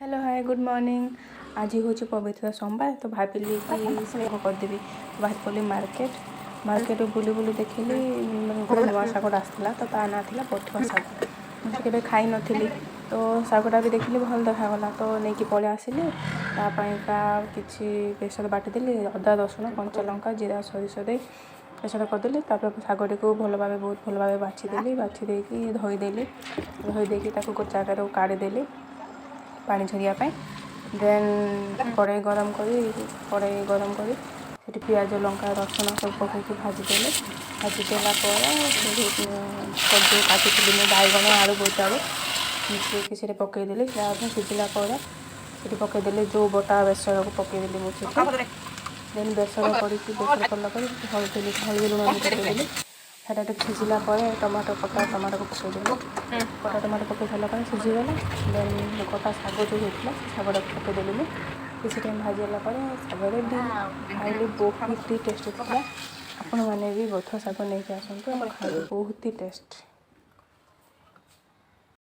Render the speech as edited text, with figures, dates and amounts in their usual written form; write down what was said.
Hello hi good morning. आज हूँ पवित्र सोमवार तो भाविली कि शाग करदेवी बाहर पड़ी मार्केट बुली बुली देखिली गोटे नुआ शागटा आसाला तो ता ना था बथुआ शाग। मुझे केवे खाई नी तो शागटा भी देखिली भल देखागला तो नहीं पलि आसिली तापाइका किसी बेसर बाटिदेली अदा रसुण कंचा लंका जीरा सोरिष दे बेसर करदेली शागटी को भल भाव बहुत भल भाव बाछीदेली बाछी धोईदेली धोईदेकी गोटे जगार काढ़ीदेली पानी झरिया देन कड़ाई गरम करी सेठी पियाज लंका रसुण सब पकईकि भाजीदेले भाजीदेला जो काटी बैगण आलू बोईतालू मिसेक से पकईदेली सिझिला से पकईदेली जो बटा बेसर को पकईदेली मुझे देन बेसर बेसर कलापर हल्दी लुण पकईदेली सेटा सिझिला टमाटो कटा टमाटो को पकईदेली कटा टमाटो पकई सारा सिझीगला देन कटा शाग जो होता शागटा पकईदेली मुझे किसी टाइम भाजीला शाग रेडी खाइली बहुत ही टेस्ट था। आपण मैंने भी बथुआ शाग नहीं आसतु खाइए बहुत ही टेस्ट।